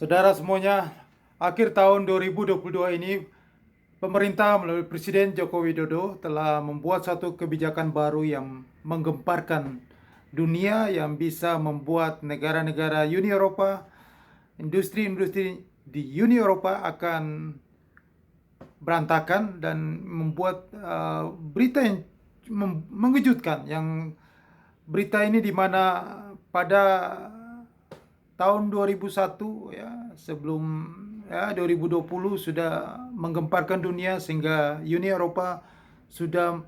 Saudara semuanya, akhir tahun 2022 ini, pemerintah melalui Presiden Joko Widodo telah membuat satu kebijakan baru yang menggemparkan dunia, yang bisa membuat negara-negara Uni Eropa, industri-industri di Uni Eropa akan berantakan dan membuat berita yang mengejutkan. Yang berita ini di mana pada tahun 2001, ya, sebelum 2020 sudah menggemparkan dunia sehingga Uni Eropa sudah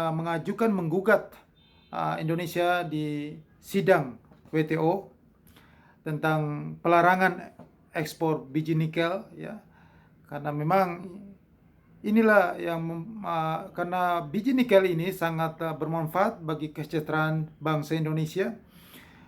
mengajukan menggugat Indonesia di sidang WTO tentang pelarangan ekspor biji nikel, ya, karena memang inilah yang karena biji nikel ini sangat bermanfaat bagi kesejahteraan bangsa Indonesia,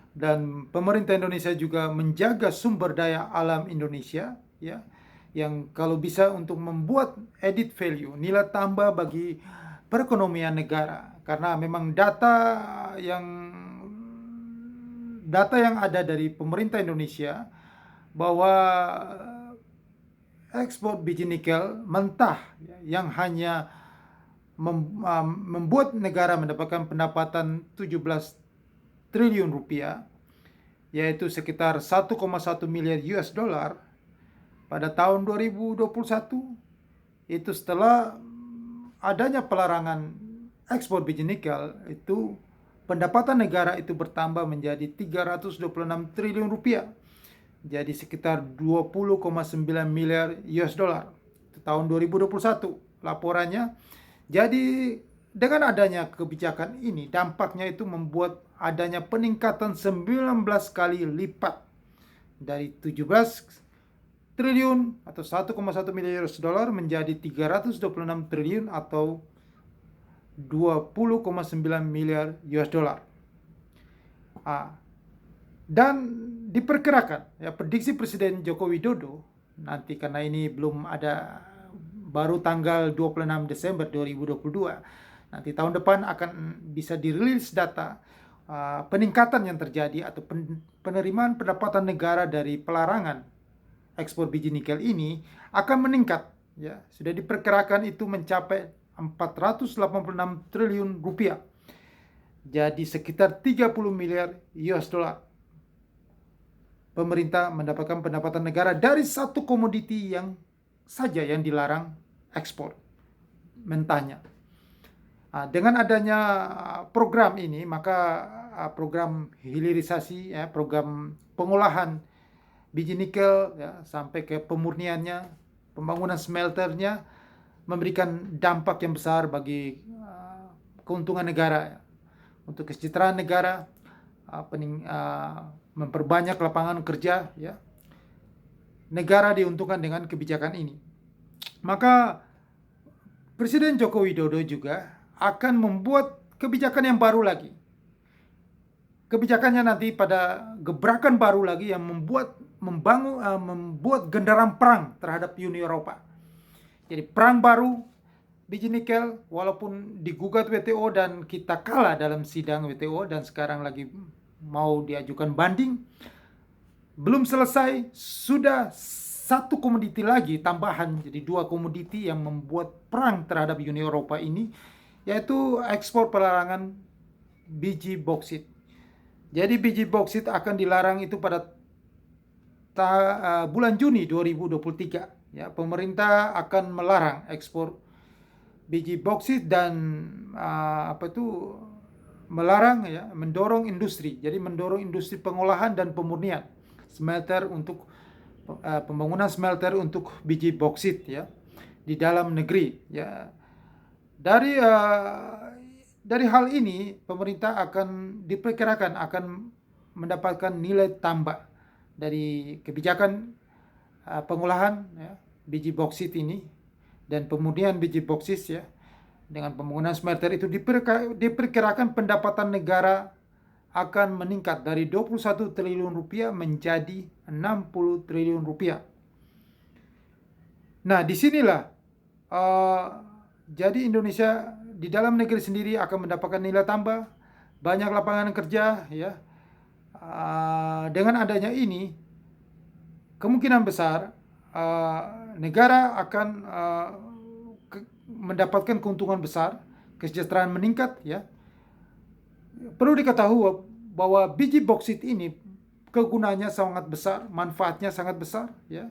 dan pemerintah Indonesia juga menjaga sumber daya alam Indonesia, ya, yang kalau bisa untuk membuat added value, nilai tambah bagi perekonomian negara, karena memang data yang ada dari pemerintah Indonesia bahwa ekspor biji nikel mentah, ya, yang hanya membuat negara mendapatkan pendapatan 17 triliun rupiah, yaitu sekitar 1,1 miliar US dollar pada tahun 2021. Itu setelah adanya pelarangan ekspor biji nikel, itu pendapatan negara itu bertambah menjadi 326 triliun rupiah. Jadi sekitar 20,9 miliar US dollar. Itu tahun 2021 laporannya. Jadi dengan adanya kebijakan ini, dampaknya itu membuat adanya peningkatan 19 kali lipat dari 17 triliun atau 1,1 miliar US dollar menjadi 326 triliun atau 20,9 miliar US dollar. Dan diperkirakan, ya, prediksi Presiden Joko Widodo nanti, karena ini belum ada, baru tanggal 26 Desember 2022, nanti tahun depan akan bisa dirilis data peningkatan yang terjadi atau penerimaan pendapatan negara dari pelarangan ekspor biji nikel ini akan meningkat, ya. Sudah diperkirakan itu mencapai 486 triliun rupiah. Jadi sekitar 30 miliar US dollar. Pemerintah mendapatkan pendapatan negara dari satu komoditi yang saja yang dilarang ekspor, mentahnya. Dengan adanya program ini, maka program hilirisasi, ya, program pengolahan biji nikel, ya, sampai ke pemurniannya, pembangunan smelternya, memberikan dampak yang besar bagi keuntungan negara, ya, untuk kesejahteraan negara, memperbanyak lapangan kerja, ya. Negara diuntungkan dengan kebijakan ini. Maka Presiden Joko Widodo juga akan membuat kebijakan yang baru lagi. Kebijakannya nanti pada gebrakan baru lagi yang membuat genderang perang terhadap Uni Eropa. Jadi perang baru biji nikel, walaupun digugat WTO dan kita kalah dalam sidang WTO dan sekarang lagi mau diajukan banding, belum selesai, sudah satu komoditi lagi tambahan, jadi dua komoditi yang membuat perang terhadap Uni Eropa ini, yaitu ekspor pelarangan biji boksit. Jadi biji boksit akan dilarang itu pada bulan Juni 2023. Ya, pemerintah akan melarang ekspor biji boksit dan melarang, ya, mendorong industri. Jadi mendorong industri pengolahan dan pemurnian smelter untuk pembangunan smelter untuk biji boksit, ya, di dalam negeri, ya. Dari hal ini pemerintah akan diperkirakan akan mendapatkan nilai tambah dari kebijakan pengolahan, ya, biji boksit ini dan pemurnian biji boksit, ya. Dengan pembangunan smelter itu diperkirakan pendapatan negara akan meningkat dari 21 triliun rupiah menjadi 60 triliun rupiah. Nah, disinilah jadi Indonesia di dalam negeri sendiri akan mendapatkan nilai tambah, banyak lapangan kerja, ya, Dengan adanya ini, kemungkinan besar negara akan mendapatkan keuntungan besar, kesejahteraan meningkat ya. Perlu diketahui bahwa biji boksit ini kegunaannya sangat besar, manfaatnya sangat besar ya.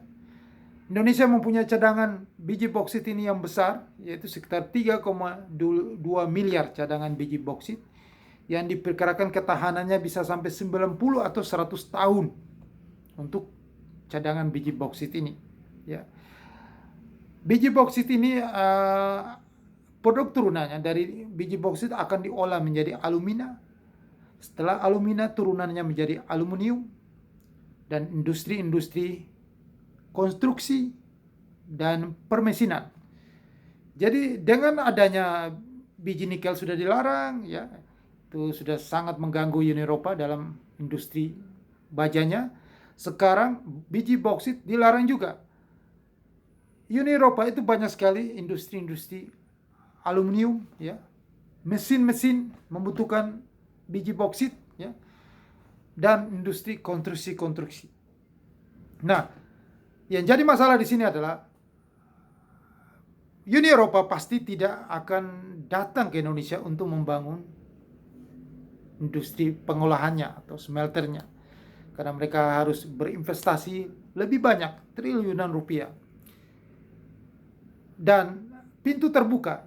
Indonesia mempunyai cadangan biji boksit ini yang besar, yaitu sekitar 3,2 miliar cadangan biji boksit yang diperkirakan ketahanannya bisa sampai 90 atau 100 tahun untuk cadangan biji boksit ini ya. Biji boksit ini produk turunannya dari biji boksit akan diolah menjadi alumina. Setelah alumina, turunannya menjadi aluminium dan industri-industri konstruksi dan permesinan. Jadi dengan adanya biji nikel sudah dilarang ya, itu sudah sangat mengganggu Uni Eropa dalam industri bajanya. Sekarang biji boksit dilarang juga. Uni Eropa itu banyak sekali industri-industri aluminium ya, mesin-mesin membutuhkan biji boksit ya, dan industri konstruksi. Nah, yang jadi masalah di sini adalah Uni Eropa pasti tidak akan datang ke Indonesia untuk membangun industri pengolahannya atau smelternya, karena mereka harus berinvestasi lebih banyak, triliunan rupiah. Dan pintu terbuka,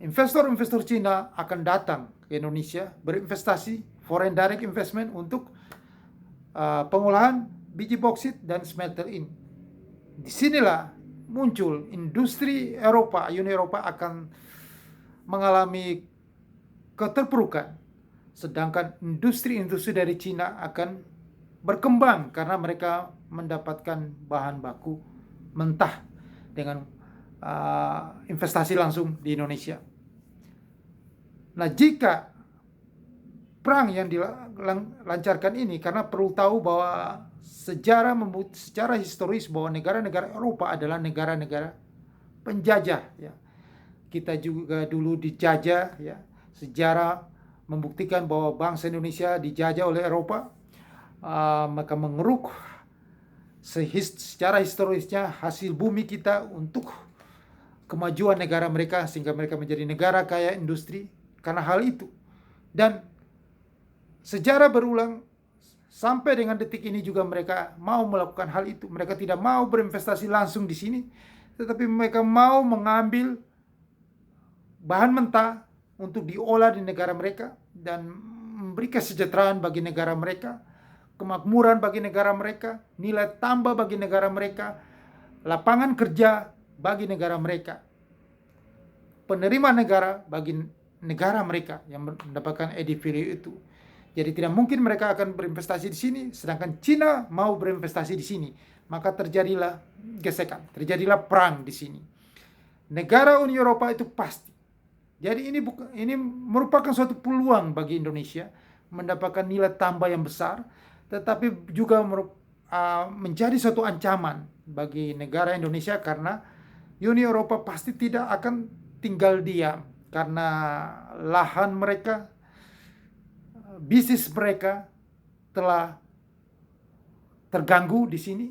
investor-investor Cina akan datang ke Indonesia berinvestasi, foreign direct investment untuk pengolahan biji boksit dan smelter ini. Disinilah muncul industri Eropa, Uni Eropa akan mengalami keterpurukan, sedangkan industri-industri dari Cina akan berkembang karena mereka mendapatkan bahan baku mentah dengan investasi langsung di Indonesia. Nah, jika perang yang dilancarkan ini, karena perlu tahu bahwa secara historis bahwa negara-negara Eropa adalah negara-negara penjajah ya. Kita juga dulu dijajah ya. Sejarah membuktikan bahwa bangsa Indonesia dijajah oleh Eropa, maka mengeruk secara historisnya hasil bumi kita untuk kemajuan negara mereka, sehingga mereka menjadi negara kaya industri karena hal itu. Dan sejarah berulang sampai dengan detik ini juga mereka mau melakukan hal itu. Mereka tidak mau berinvestasi langsung di sini, tetapi mereka mau mengambil bahan mentah untuk diolah di negara mereka dan memberi kesejahteraan bagi negara mereka, kemakmuran bagi negara mereka, nilai tambah bagi negara mereka, lapangan kerja bagi negara mereka, penerimaan negara bagi negara mereka yang mendapatkan added value itu. Jadi tidak mungkin mereka akan berinvestasi di sini, sedangkan Cina mau berinvestasi di sini. Maka terjadilah gesekan, terjadilah perang di sini. Negara Uni Eropa itu pasti. Jadi ini merupakan suatu peluang bagi Indonesia mendapatkan nilai tambah yang besar, tetapi juga menjadi suatu ancaman bagi negara Indonesia karena Uni Eropa pasti tidak akan tinggal diam karena lahan mereka, bisnis mereka telah terganggu di sini.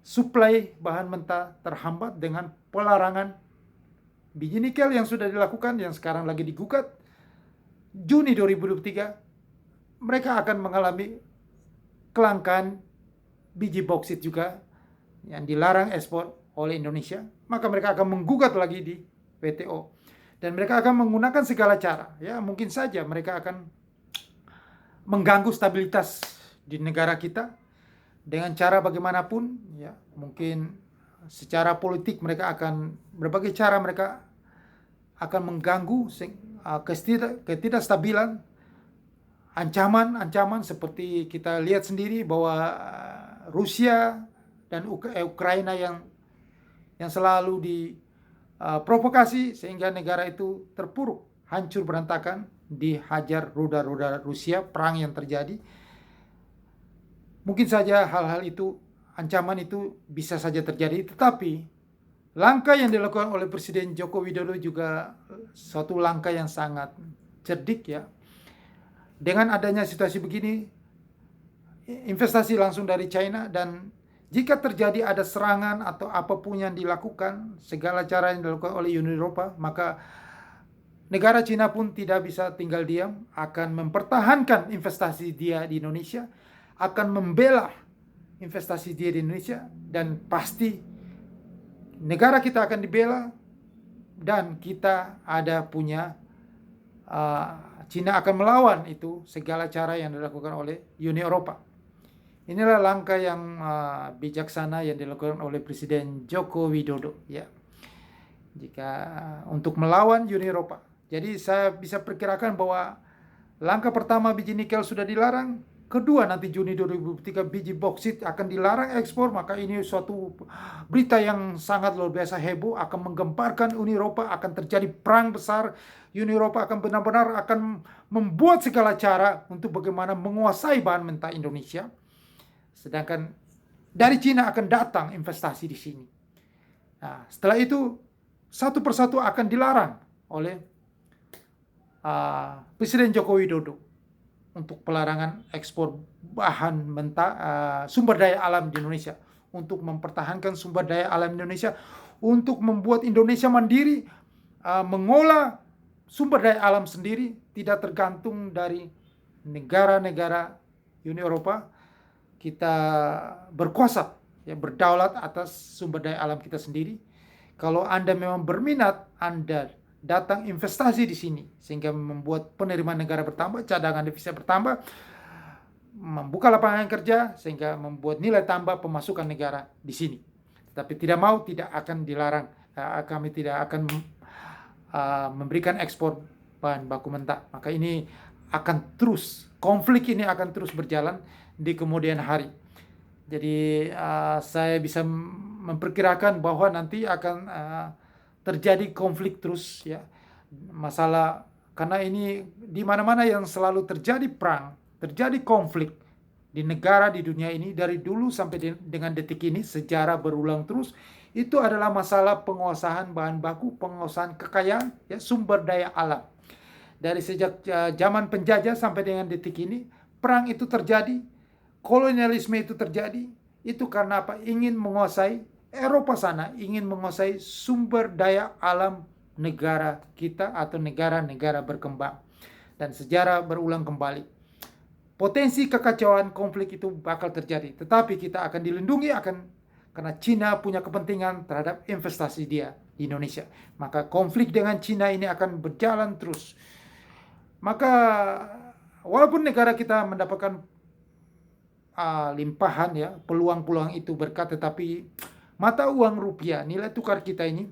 Suplai bahan mentah terhambat dengan pelarangan biji nikel yang sudah dilakukan, yang sekarang lagi digugat. Juni 2023 mereka akan mengalami kelangkaan biji boksit juga yang dilarang ekspor oleh Indonesia. Maka mereka akan menggugat lagi di WTO dan mereka akan menggunakan segala cara ya. Mungkin saja mereka akan mengganggu stabilitas di negara kita dengan cara bagaimanapun ya. Mungkin secara politik mereka akan berbagai cara, mereka akan mengganggu ketidakstabilan, ancaman seperti kita lihat sendiri bahwa Rusia dan Ukraina yang selalu diprovokasi sehingga negara itu terpuruk, hancur berantakan, dihajar rudal-rudal Rusia, perang yang terjadi. Mungkin saja hal-hal itu, ancaman itu bisa saja terjadi, tetapi langkah yang dilakukan oleh Presiden Joko Widodo juga suatu langkah yang sangat cerdik ya. Dengan adanya situasi begini, investasi langsung dari China, dan jika terjadi ada serangan atau apapun yang dilakukan, segala cara yang dilakukan oleh Uni Eropa, maka negara Cina pun tidak bisa tinggal diam, akan mempertahankan investasi dia di Indonesia, akan membela investasi dia di Indonesia, dan pasti negara kita akan dibela, dan kita ada punya Cina akan melawan itu segala cara yang dilakukan oleh Uni Eropa. Inilah langkah yang bijaksana yang dilakukan oleh Presiden Joko Widodo, ya, jika untuk melawan Uni Eropa. Jadi saya bisa perkirakan bahwa langkah pertama biji nikel sudah dilarang, kedua nanti Juni 2023 biji boksit akan dilarang ekspor, maka ini suatu berita yang sangat luar biasa heboh, akan menggemparkan Uni Eropa, akan terjadi perang besar. Uni Eropa akan benar-benar akan membuat segala cara untuk bagaimana menguasai bahan mentah Indonesia. Sedangkan dari Cina akan datang investasi di sini. Nah, setelah itu satu persatu akan dilarang oleh Presiden Joko Widodo untuk pelarangan ekspor bahan mentah, sumber daya alam di Indonesia, untuk mempertahankan sumber daya alam Indonesia, untuk membuat Indonesia mandiri, mengolah sumber daya alam sendiri, tidak tergantung dari negara-negara Uni Eropa. Kita berkuasa, ya, berdaulat atas sumber daya alam kita sendiri. Kalau Anda memang berminat, Anda datang investasi di sini, sehingga membuat penerimaan negara bertambah, cadangan devisa bertambah, membuka lapangan kerja, sehingga membuat nilai tambah pemasukan negara di sini. Tapi tidak mau, tidak akan dilarang. Kami tidak akan memberikan ekspor bahan baku mentah. Maka ini akan terus, konflik ini akan terus berjalan di kemudian hari. Jadi saya bisa memperkirakan bahwa nanti akan terjadi konflik terus, ya, masalah, karena ini di mana-mana yang selalu terjadi perang, terjadi konflik di negara di dunia ini dari dulu sampai dengan detik ini, sejarah berulang terus. Itu adalah masalah penguasaan bahan baku, penguasaan kekayaan, ya, sumber daya alam. Dari sejak zaman penjajah sampai dengan detik ini, perang itu terjadi, kolonialisme itu terjadi. Itu karena apa? Ingin menguasai Eropa sana, ingin menguasai sumber daya alam negara kita atau negara-negara berkembang. Dan sejarah berulang kembali. Potensi kekacauan konflik itu bakal terjadi, tetapi kita akan dilindungi karena Cina punya kepentingan terhadap investasi dia di Indonesia. Maka konflik dengan Cina ini akan berjalan terus. Maka walaupun negara kita mendapatkan limpahan, ya, peluang-peluang itu berkat, tetapi mata uang rupiah, nilai tukar kita ini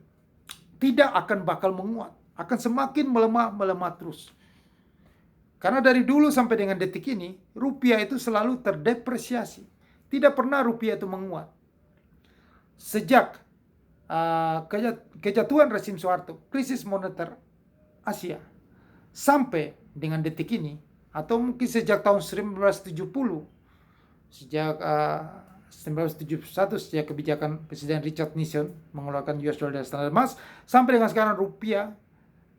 tidak akan bakal menguat, akan semakin melemah terus. Karena dari dulu sampai dengan detik ini, rupiah itu selalu terdepresiasi. Tidak pernah rupiah itu menguat. Sejak kejatuhan rezim Soeharto, krisis moneter Asia, sampai dengan detik ini, atau mungkin sejak tahun 1970, sejak 1971, sejak kebijakan Presiden Richard Nixon mengeluarkan US dollar dan standar emas, sampai dengan sekarang rupiah,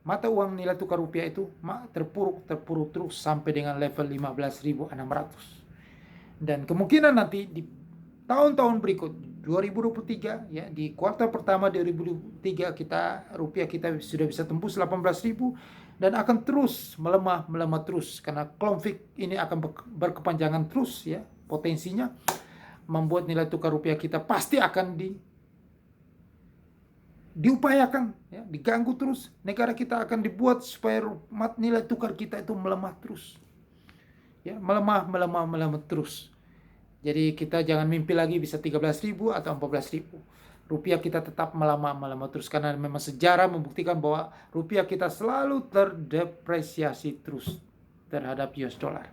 mata uang nilai tukar rupiah itu terpuruk terus sampai dengan level 15.600. Dan kemungkinan nanti di tahun-tahun berikut 2023, ya, di kuartal pertama 2023 rupiah kita sudah bisa tembus 18.000 dan akan terus melemah terus, karena konflik ini akan berkepanjangan terus, ya, potensinya membuat nilai tukar rupiah kita pasti akan diupayakan, ya, diganggu terus. Negara kita akan dibuat supaya nilai tukar kita itu melemah terus, ya, melemah terus. Jadi kita jangan mimpi lagi bisa 13.000 atau 14.000. Rupiah kita tetap melemah terus, karena memang sejarah membuktikan bahwa rupiah kita selalu terdepresiasi terus terhadap US dollar.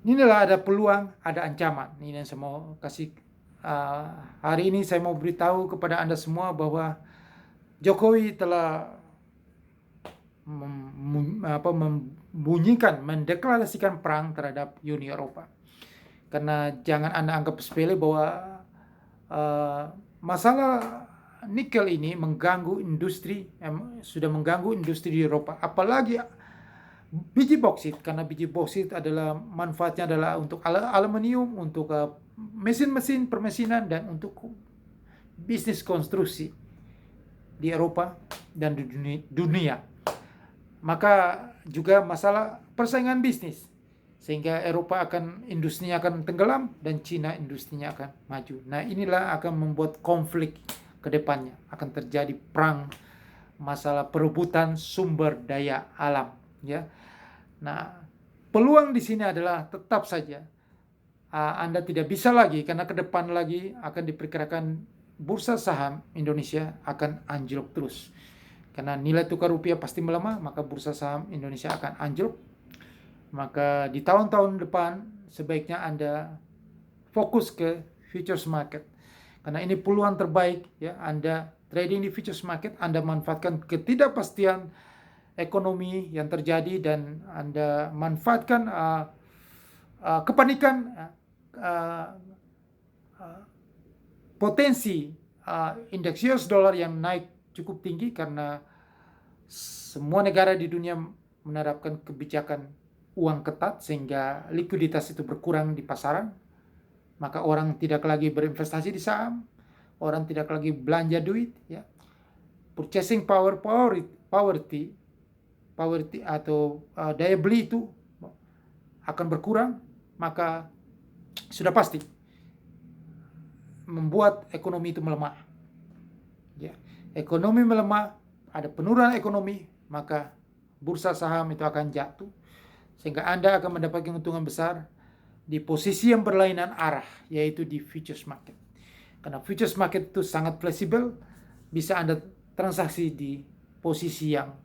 Inilah ada peluang, ada ancaman. Ini yang saya mau kasih hari ini. Saya mau beritahu kepada Anda semua bahwa Jokowi telah mendeklarasikan perang terhadap Uni Eropa. Karena jangan Anda anggap sepele bahwa masalah nikel ini mengganggu industri, sudah mengganggu industri di Eropa. Apalagi biji boksit, karena biji boksit adalah manfaatnya adalah untuk aluminium, untuk mesin-mesin permesinan, dan untuk bisnis konstruksi di Eropa dan di dunia. Maka juga masalah persaingan bisnis, sehingga Eropa industrinya akan tenggelam dan Cina industrinya akan maju. Nah, inilah akan membuat konflik ke depannya, akan terjadi perang, masalah perebutan sumber daya alam, ya. Nah, peluang di sini adalah tetap saja Anda tidak bisa lagi, karena ke depan lagi akan diperkirakan bursa saham Indonesia akan anjlok terus. Karena nilai tukar rupiah pasti melemah, maka bursa saham Indonesia akan anjlok. Maka di tahun-tahun depan sebaiknya Anda fokus ke futures market. Karena ini peluang terbaik, ya. Anda trading di futures market, Anda manfaatkan ketidakpastian ekonomi yang terjadi, dan Anda manfaatkan kepanikan, potensi indeks US dollar yang naik cukup tinggi karena semua negara di dunia menerapkan kebijakan uang ketat sehingga likuiditas itu berkurang di pasaran. Maka orang tidak lagi berinvestasi di saham, orang tidak lagi belanja duit, ya. Purchasing poverty atau daya beli itu akan berkurang, maka sudah pasti membuat ekonomi itu melemah. Ya, ekonomi melemah, ada penurunan ekonomi, maka bursa saham itu akan jatuh, sehingga Anda akan mendapatkan keuntungan besar di posisi yang berlainan arah, yaitu di futures market. Karena futures market itu sangat fleksibel, bisa Anda transaksi di posisi yang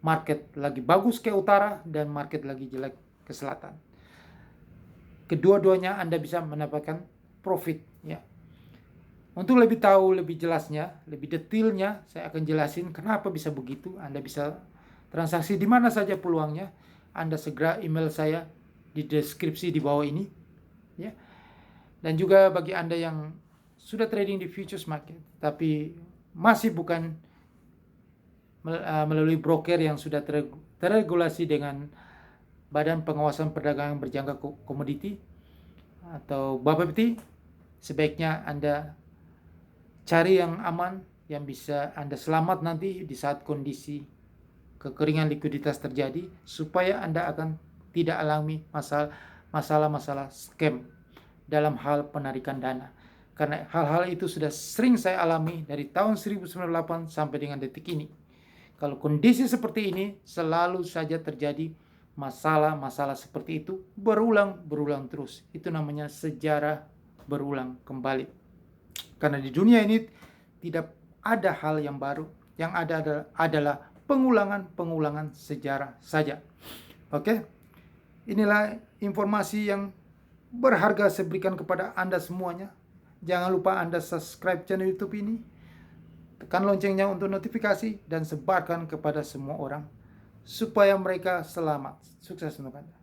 market lagi bagus ke utara dan market lagi jelek ke selatan. Kedua-duanya Anda bisa mendapatkan profit, ya. Untuk lebih tahu lebih jelasnya, lebih detailnya, saya akan jelasin kenapa bisa begitu. Anda bisa transaksi di mana saja peluangnya. Anda segera email saya di deskripsi di bawah ini, ya. Dan juga bagi Anda yang sudah trading di futures market tapi masih bukan melalui broker yang sudah terregulasi dengan Badan Pengawasan Perdagangan Berjangka Komoditi atau BAPEPTI, sebaiknya Anda cari yang aman, yang bisa Anda selamat nanti di saat kondisi kekeringan likuiditas terjadi, supaya Anda akan tidak alami masalah-masalah scam dalam hal penarikan dana. Karena hal-hal itu sudah sering saya alami dari tahun 1998 sampai dengan detik ini. Kalau kondisi seperti ini selalu saja terjadi, masalah-masalah seperti itu berulang terus. Itu namanya sejarah berulang kembali. Karena di dunia ini tidak ada hal yang baru, yang ada adalah pengulangan sejarah saja. Oke? Inilah informasi yang berharga saya berikan kepada Anda semuanya. Jangan lupa Anda subscribe channel YouTube ini, tekan loncengnya untuk notifikasi, dan sebarkan kepada semua orang supaya mereka selamat. Sukses untuk Anda.